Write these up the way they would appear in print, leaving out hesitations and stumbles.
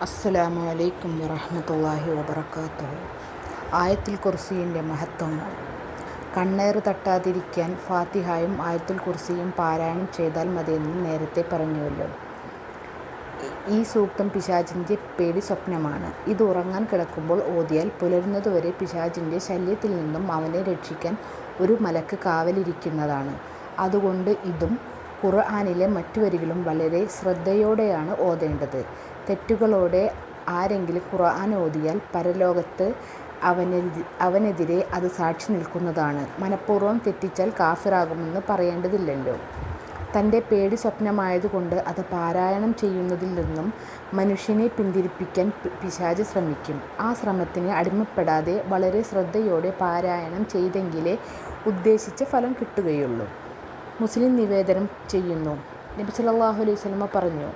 അസ്സലാമു അലൈക്കും വറഹ്മത്തുള്ളാഹി വബറകാതുഹു. ആയത്തുൽ കുർസിയുടെ മഹത്വങ്ങൾ. കണ്ണേറ് തട്ടാതിരിക്കാൻ ഫാത്തിഹയും ആയത്തുൽ കുർസിയും പാരായണം ചെയ്താൽ മതിയെന്ന് നേരത്തെ പറഞ്ഞുവല്ലോ. ഈ സൂക്തം പിശാചിൻ്റെ പേടി സ്വപ്നമാണ്. ഇത് ഉറങ്ങാൻ കിടക്കുമ്പോൾ ഓതിയാൽ പുലരുന്നതുവരെ പിശാചിൻ്റെ ശല്യത്തിൽ നിന്നും അവനെ രക്ഷിക്കാൻ ഒരു മലക്ക് കാവലിരിക്കുന്നതാണ്. അതുകൊണ്ട് ഇതും ഖുർആനിലെ മറ്റു വരികളും വളരെ ശ്രദ്ധയോടെയാണ് ഓതേണ്ടത്. തെറ്റുകളോടെ ആരെങ്കിലും ഖുർആൻ ഓതിയാൽ പരലോകത്ത് അവനെതിരെ അത് സാക്ഷി നിൽക്കുന്നതാണ്. മനഃപൂർവ്വം തെറ്റിച്ചാൽ കാഫിറാകുമെന്ന് പറയേണ്ടതില്ലല്ലോ. തൻ്റെ പേടി സ്വപ്നമായതുകൊണ്ട് അത് പാരായണം ചെയ്യുന്നതിൽ നിന്നും മനുഷ്യനെ പിന്തിരിപ്പിക്കാൻ പിശാച് ശ്രമിക്കും. ആ ശ്രമത്തിന് അടിമപ്പെടാതെ വളരെ ശ്രദ്ധയോടെ പാരായണം ചെയ്തെങ്കിലേ ഉദ്ദേശിച്ച ഫലം കിട്ടുകയുള്ളൂ. മുസ്ലിം നിവേദനം ചെയ്യുന്നു, നബി സല്ലല്ലാഹു അലൈഹി വസല്ലമ പറഞ്ഞു,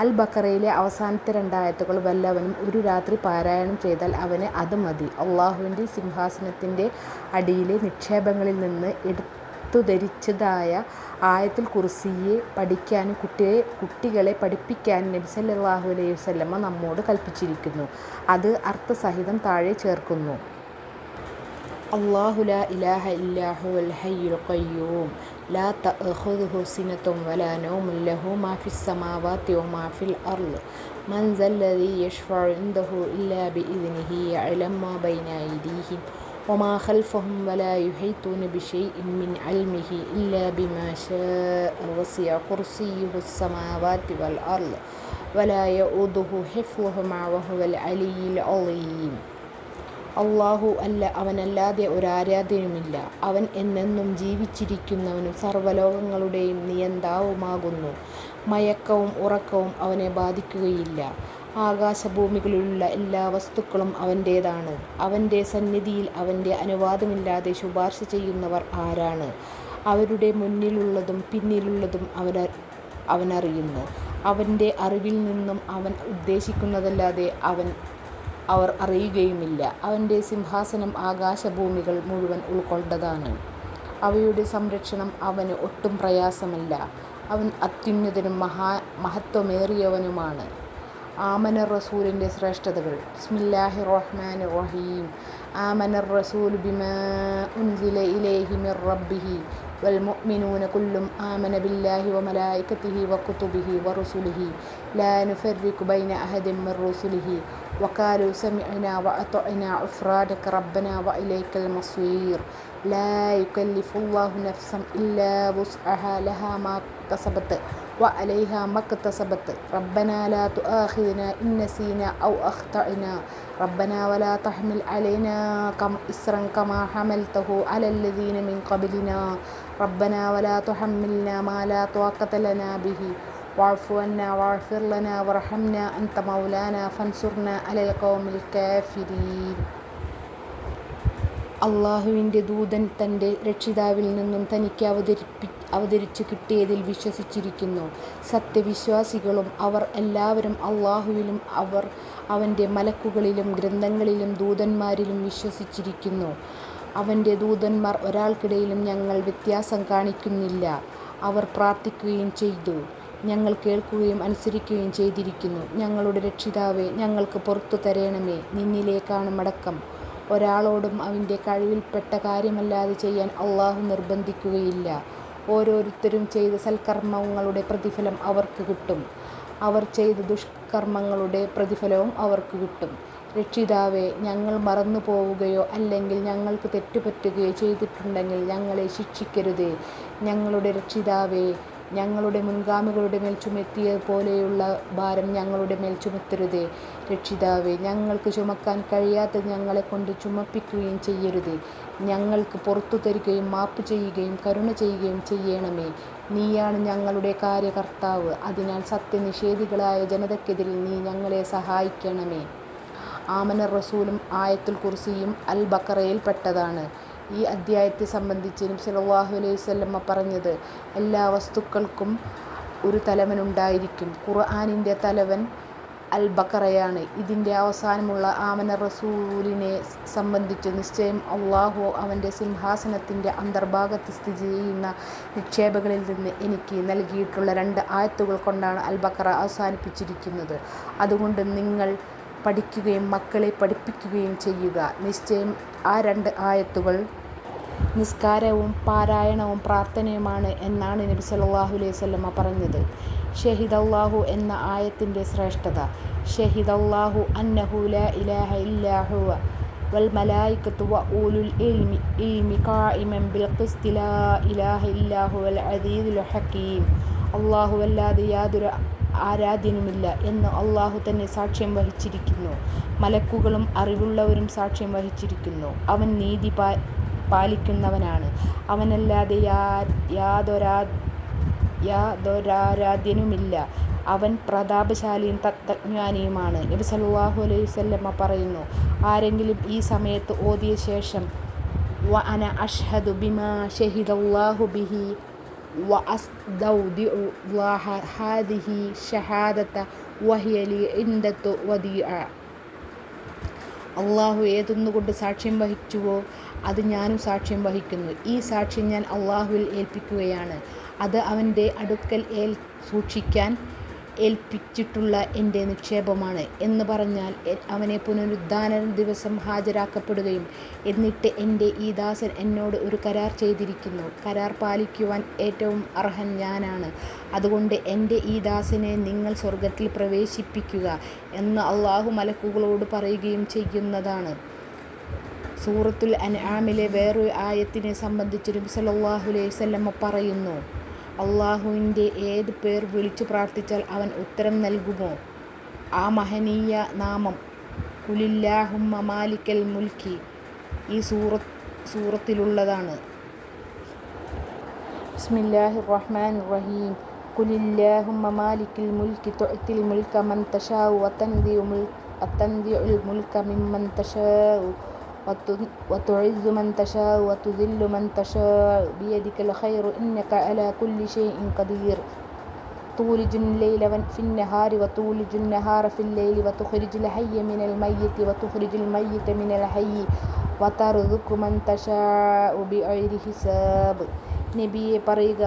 അൽ ബഖറയിലെ അവസാനത്തെ 2 ആയത്തുകൾ വല്ലവനും ഒരു രാത്രി പാരായണം ചെയ്താൽ അവന് അത് മതി. അള്ളാഹുവിൻ്റെ സിംഹാസനത്തിൻ്റെ അടിയിലെ നിക്ഷേപങ്ങളിൽ നിന്ന് എടുത്തുധരിച്ചതായ ആയത്തുൽ കുർസിയെ പഠിക്കാനും കുട്ടികളെ പഠിപ്പിക്കാനും നബി സല്ലല്ലാഹു അലൈഹി വസല്ലമ നമ്മോട് കൽപ്പിച്ചിരിക്കുന്നു. അത് അർത്ഥസഹിതം താഴെ ചേർക്കുന്നു. അല്ലാഹു ലാ ഇലാഹ ഇല്ലാ ഹുവൽ ഹയ്യുൽ ഖയ്യൂം ലാ തഅഖുദുഹു സിനത്തുൻ വലാ നൗമുൻ ലഹു മാ ഫിസ് സമാവാതി വമാ ഫിൽ അർള് മൻ സല്ലദീ യശ്ഫഉ ഇൻദഹു ഇല്ലാ ബിഇദ്നിഹി യഅലമു മാ ബൈന അയ്ദീഹിം വമാ ഖൽഫഹും വലാ യുഹീതൂന ബിശൈഇൻ മിൻ ഇൽമിഹി ഇല്ലാ ബിമാ ശാഅ വസിഅ കുർസിയ്യുഹുസ് സമാവാതി വൽ അർള് വലാ യഊദുഹു ഹിഫ്ളുഹുമാ വഹുവൽ അലിയ്യുൽ അളീം. അള്ളാഹു അല്ല, അവനല്ലാതെ ഒരാരാധ്യനുമില്ല. അവൻ എന്നെന്നും ജീവിച്ചിരിക്കുന്നവനും സർവ്വലോകങ്ങളുടെയും നിയന്താവുമാകുന്നു. മയക്കവും ഉറക്കവും അവനെ ബാധിക്കുകയില്ല. ആകാശഭൂമികളിലുള്ള എല്ലാ വസ്തുക്കളും അവൻ്റേതാണ്. അവൻ്റെ സന്നിധിയിൽ അവൻ്റെ അനുവാദമില്ലാതെ ശുപാർശ ചെയ്യുന്നവർ ആരാണ്? അവരുടെ മുന്നിലുള്ളതും പിന്നിലുള്ളതും അവനറിയുന്നു. അവൻ്റെ അറിവിൽ നിന്നും അവൻ ഉദ്ദേശിക്കുന്നതല്ലാതെ അവർ അറിയുകയുമില്ല. അവൻ്റെ സിംഹാസനം ആകാശഭൂമികൾ മുഴുവൻ ഉൾക്കൊണ്ടതാണ്. അവയുടെ സംരക്ഷണം അവന് ഒട്ടും പ്രയാസമല്ല. അവൻ അത്യുന്നതനും മഹത്വമേറിയവനുമാണ്. ആമനർ റസൂലിൻ്റെ ശ്രേഷ്ഠതകൾ. ബിസ്മില്ലാഹിർ റഹ്മാനിർ റഹീം. ആമനർ റസൂലു ബിമാ ഉൻസില ഇലൈഹി മിർ റബ്ബിഹി വൽ മുഅ്മിനൂന കുല്ലും ആമന ബില്ലാഹി വമലായികതിഹി വകുതുബിഹി വറുസുലിഹി ലാ നുഫർരിഖു ബൈന അഹദിൻ മിർ റുസുലിഹി വഖാലു സമിഅനാ വഅതഅനാ ഗുഫ്രാനക റബ്ബനാ വഇലൈക്കൽ മസീർ. ലാ യുകല്ലിഫുല്ലാഹു നഫ്സൻ ഇല്ലാ വുസ്അഹാ ലഹാ മാ കസബത് വഅലൈഹാ മക്തസബത്. റബ്ബനാ ലാ തുആഖിദ്നാ ഇൻ നസീനാ ഔ അഖ്തഅനാ റബ്ബനാ വലാ തഹ്മിൽ അലൈനാ ഇസ്റൻ കമാ ഹമൽതഹു അലല്ലദീന മിൻ ഖബ്ലിനാ റബ്ബനാ വലാ തുഹമ്മിൽനാ മാ ലാ ത്വാഖത ലനാ ബിഹി വഅഫു അന്നാ വഗ്ഫിർ ലനാ വർഹംനാ അൻത മൗലാനാ ഫൻസുർനാ അലൽ ഖൗമിൽ കാഫിരീൻ. അള്ളാഹുവിൻ്റെ ദൂതൻ തൻ്റെ രക്ഷിതാവിൽ നിന്നും തനിക്ക് അവതരിച്ചു കിട്ടിയതിൽ വിശ്വസിച്ചിരിക്കുന്നു. സത്യവിശ്വാസികളും അവർ എല്ലാവരും അള്ളാഹുവിലും അവൻ്റെ മലക്കുകളിലും ഗ്രന്ഥങ്ങളിലും ദൂതന്മാരിലും വിശ്വസിച്ചിരിക്കുന്നു. അവൻ്റെ ദൂതന്മാർ ഒരാൾക്കിടയിലും ഞങ്ങൾ വ്യത്യാസം കാണിക്കുന്നില്ല. അവർ പ്രാർത്ഥിക്കുകയും ചെയ്തു, ഞങ്ങൾ കേൾക്കുകയും അനുസരിക്കുകയും ചെയ്തിരിക്കുന്നു. ഞങ്ങളുടെ രക്ഷിതാവേ, ഞങ്ങൾക്ക് പുറത്തു തരണമേ, നിന്നിലേക്കാണ് മടക്കം. ഒരാളോടും അവൻ്റെ കഴിവിൽപ്പെട്ട കാര്യമല്ലാതെ ചെയ്യാൻ അള്ളാഹു നിർബന്ധിക്കുകയില്ല. ഓരോരുത്തരും ചെയ്ത സൽക്കർമ്മങ്ങളുടെ പ്രതിഫലം അവർക്ക് കിട്ടും. അവർ ചെയ്ത ദുഷ്കർമ്മങ്ങളുടെ പ്രതിഫലവും അവർക്ക് കിട്ടും. രക്ഷിതാവേ, ഞങ്ങൾ മറന്നു പോവുകയോ അല്ലെങ്കിൽ ഞങ്ങൾക്ക് തെറ്റുപറ്റുകയോ ചെയ്തിട്ടുണ്ടെങ്കിൽ ഞങ്ങളെ ശിക്ഷിക്കരുതേ. ഞങ്ങളുടെ രക്ഷിതാവേ, ഞങ്ങളുടെ മുൻഗാമികളുടെ മേൽ ചുമത്തിയതുപോലെയുള്ള ഭാരം ഞങ്ങളുടെ മേൽ ചുമത്തരുതേ. രക്ഷിതാവേ, ഞങ്ങൾക്ക് ചുമക്കാൻ കഴിയാത്തത് ഞങ്ങളെക്കൊണ്ട് ചുമപ്പിക്കുകയും ചെയ്യരുതേ. ഞങ്ങൾക്ക് പുറത്തു തരികയും മാപ്പ് ചെയ്യുകയും കരുണ ചെയ്യുകയും ചെയ്യണമേ. നീയാണ് ഞങ്ങളുടെ കാര്യകർത്താവ്. അതിനാൽ സത്യനിഷേധികളായ ജനതയ്ക്കെതിരിൽ നീ ഞങ്ങളെ സഹായിക്കണമേ. ആമനർ റസൂലും ആയത്തുൽ കുർസിയും അൽ ബഖറയിൽ പെട്ടതാണ്. ഈ അദ്ധ്യായത്തെ സംബന്ധിച്ച് നബി സല്ലല്ലാഹു അലൈഹി വസല്ലമ പറഞ്ഞത്, എല്ലാ വസ്തുക്കൾക്കും ഒരു തലവനുണ്ടായിരിക്കും. ഖുർആനിൻ്റെ തലവൻ അൽ-ബഖറയാണ്. ഇതിൻ്റെ അവസാനമുള്ള ആമന റസൂലിനെ സംബന്ധിച്ച് നിശ്ചയം അള്ളാഹു അവൻ്റെ സിംഹാസനത്തിൻ്റെ അന്തർഭാഗത്ത് സ്ഥിതി ചെയ്യുന്ന നിക്ഷേപങ്ങളിൽ നിന്ന് എനിക്ക് നൽകിയിട്ടുള്ള 2 ആയത്തുകൾ കൊണ്ടാണ് അൽ-ബഖറ അവസാനിപ്പിച്ചിരിക്കുന്നത്. അതുകൊണ്ട് നിങ്ങൾ പഠിക്കുകയും മക്കളെ പഠിപ്പിക്കുകയും ചെയ്യുക. നിശ്ചയം ആ 2 ആയത്തുകൾ നിസ്കാരവും പാരായണവും പ്രാർത്ഥനയുമാണ് എന്നാണ് നബി സല്ലല്ലാഹു അലൈഹി വസല്ലമ പറഞ്ഞത്. ഷഹിദല്ലാഹു എന്ന ആയത്തിൻ്റെ ശ്രേഷ്ഠത. ഷഹിദല്ലാഹു അന്നഹു ലാ ഇലാഹ ഇല്ലാ ഹുവ വൽ മലായികത്തു വ ഊലുൽ ഇൽമി ഖായിമൻ ബിൽ ഖിസ്തി ലാ ഇലാഹ ഇല്ലാ ഹുവൽ അസീസുൽ ഹകീം. അല്ലാഹുവല്ലാതെ യാതൊരു ആരാധ്യനുമില്ല എന്ന് അള്ളാഹു തന്നെ സാക്ഷ്യം വഹിച്ചിരിക്കുന്നു. മലക്കുകളും അറിവുള്ളവരും സാക്ഷ്യം വഹിച്ചിരിക്കുന്നു. അവൻ നീതി പാലിക്കുന്നവനാണ്. അവനല്ലാതെ യാതൊരാരാധ്യനുമില്ല. അവൻ പ്രതാപശാലിയും തത്വജ്ഞാനിയുമാണ്. നബി സല്ലല്ലാഹു അലൈഹി വസല്ലമ പറയുന്നു, ആരെങ്കിലും ഈ സമയത്ത് ഓതിയ ശേഷം വ അന അഷ്ഹദു ബിമാ ഷഹിദല്ലാഹു ബിഹി വ അസ്തൗദിഉ ല്ലാഹ ഹാദിഹി ഷഹാദത വഹിയ ലി ഇൻദത്തു വദിഅ. അള്ളാഹു ഏതൊന്നുകൊണ്ട് സാക്ഷ്യം വഹിച്ചുവോ അത് ഞാനും സാക്ഷ്യം വഹിക്കുന്നു. ഈ സാക്ഷ്യം ഞാൻ അള്ളാഹുവിൽ ഏൽപ്പിക്കുകയാണ്. അത് അവൻ്റെ അടുക്കൽ സൂക്ഷിക്കാൻ ഏൽപ്പിച്ചിട്ടുള്ള എൻ്റെ നിക്ഷേപമാണ് എന്ന് പറഞ്ഞാൽ അവനെ പുനരുദ്ധാന ദിവസം ഹാജരാക്കപ്പെടുകയും എന്നിട്ട് എൻ്റെ ഈ ദാസൻ എന്നോട് ഒരു കരാർ ചെയ്തിരിക്കുന്നു. കരാർ പാലിക്കുവാൻ ഏറ്റവും അർഹൻ ഞാനാണ്. അതുകൊണ്ട് എൻ്റെ ഈ ദാസനെ നിങ്ങൾ സ്വർഗത്തിൽ പ്രവേശിപ്പിക്കുക എന്ന് അള്ളാഹു മലക്കുകളോട് പറയുകയും ചെയ്യുന്നതാണ്. സൂറത്തുൽ അൻആമിലെ വേറൊരു ആയത്തിനെ സംബന്ധിച്ച് നബി സല്ലല്ലാഹു അലൈഹി വസല്ലമ പറയുന്നു, അള്ളാഹുവിൻ്റെ ഏത് പേർ വിളിച്ചു പ്രാർത്ഥിച്ചാൽ അവൻ ഉത്തരം നൽകുമോ ആ മഹനീയ നാമം ഖുലില്ലാഹുമ്മ മാലിക്കൽ മുൽക്കി ഈ സൂറത്തിലുള്ളതാണ്. ബിസ്മില്ലാഹിർ റഹ്മാനിർ റഹീം. ഖുലില്ലാഹുമ്മ മാലിക്കൽ മുൽക്കി തുഅ്തിൽ മുൽക മൻ തശാഉ വതൻദിഉൽ മുൽക മിമ്മൻ തശാഉ വതുഇസ്സു മൻ തശാഉ വതുദില്ലു മൻ തശാഉ ബിയദിക്കൽ ഖൈറു ഇന്നക അലാ കുല്ലി ഷൈഇൻ ഖദീർ. തൂലിജുൽ ലൈല ഫിൻ നഹാരി വതൂലിജുൻ നഹാറ ഫിൽ ലൈലി വതുഖ്രിജുൽ ഹയ്യ മിനൽ മയ്യിത്തി വതുഖ്രിജുൽ മയ്യിത മിനൽ ഹയ്യി വതർസുഖു മൻ തശാഉ ബിഗൈരി ഹിസാബ്. നബിയെ പറയുക,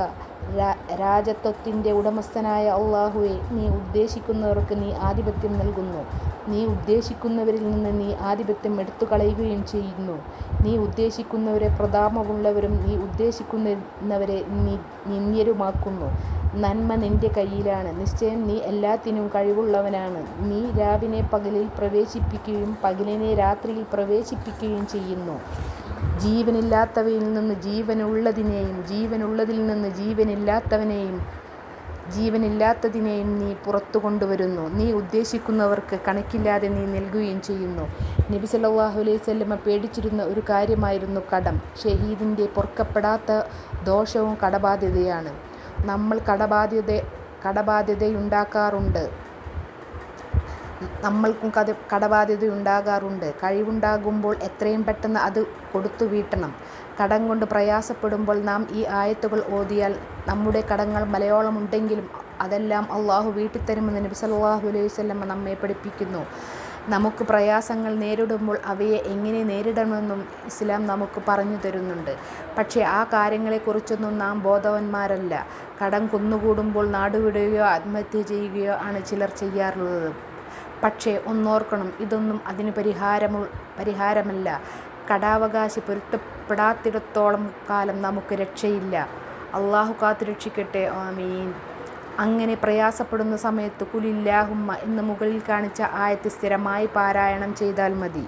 രാജത്വത്തിൻ്റെ ഉടമസ്ഥനായ അള്ളാഹുവേ, നീ ഉദ്ദേശിക്കുന്നവർക്ക് നീ ആധിപത്യം നൽകുന്നു. നീ ഉദ്ദേശിക്കുന്നവരിൽ നിന്ന് നീ ആധിപത്യം എടുത്തു കളയുകയും ചെയ്യുന്നു. നീ ഉദ്ദേശിക്കുന്നവരെ പ്രതാപമുള്ളവരും നീ ഉദ്ദേശിക്കുന്നവരെ നിന്ദ്യരുമാക്കുന്നു. നന്മ നിൻ്റെ കയ്യിലാണ്. നിശ്ചയം നീ എല്ലാത്തിനും കഴിവുള്ളവനാണ്. നീ രാവിനെ പകലിൽ പ്രവേശിപ്പിക്കുകയും പകലിനെ രാത്രിയിൽ പ്രവേശിപ്പിക്കുകയും ചെയ്യുന്നു. ജീവനില്ലാത്തവയിൽ നിന്ന് ജീവനുള്ളതിനെയും ജീവനുള്ളതിൽ നിന്ന് ജീവനില്ലാത്തതിനെയും നീ പുറത്തു കൊണ്ടുവരുന്നു. നീ ഉദ്ദേശിക്കുന്നവർക്ക് കണക്കില്ലാതെ നീ നൽകുകയും ചെയ്യുന്നു. നബി സല്ലല്ലാഹു അലൈഹി വസല്ലമ പേടിച്ചിരുന്ന ഒരു കാര്യമായിരുന്നു കടം. ഷഹീദിൻ്റെ പൊറുക്കപ്പെടാത്ത ദോഷവും കടബാധ്യതയാണ്. നമ്മൾ നമ്മൾക്കും കടബാധ്യതയുണ്ടാകാറുണ്ട്. കഴിവുണ്ടാകുമ്പോൾ എത്രയും പെട്ടെന്ന് അത് കൊടുത്തു വീട്ടണം. കടം കൊണ്ട് പ്രയാസപ്പെടുമ്പോൾ നാം ഈ ആയത്തുകൾ ഓതിയാൽ നമ്മുടെ കടങ്ങൾ മലയോളമുണ്ടെങ്കിലും അതെല്ലാം അള്ളാഹു വീട്ടിത്തരുമെന്ന് നബി സല്ലല്ലാഹു അലൈഹി വസല്ലമ നമ്മെ പഠിപ്പിക്കുന്നു. നമുക്ക് പ്രയാസങ്ങൾ നേരിടുമ്പോൾ അവയെ എങ്ങനെ നേരിടണമെന്നും ഇസ്ലാം നമുക്ക് പറഞ്ഞു തരുന്നുണ്ട്. പക്ഷേ ആ കാര്യങ്ങളെക്കുറിച്ചൊന്നും നാം ബോധവാന്മാരല്ല. കടം കുന്നുകൂടുമ്പോൾ നാടുവിടുകയോ ആത്മഹത്യ ചെയ്യുകയോ ആണ് ചിലർ ചെയ്യാറുള്ളത്. പക്ഷേ ഒന്നോർക്കണം, ഇതൊന്നും അതിന് പരിഹാരമല്ല. കടാവകാശി പൊരുത്തപ്പെടാത്തിടത്തോളം കാലം നമുക്ക് രക്ഷയില്ല. അള്ളാഹു കാത്തുരക്ഷിക്കട്ടെ. ആമീൻ. അങ്ങനെ പ്രയാസപ്പെടുന്ന സമയത്ത് ഖുലില്ലാഹുമ്മ എന്ന് മുകളിൽ കാണിച്ച ആയത്ത് സ്ഥിരമായി പാരായണം ചെയ്താൽ മതി.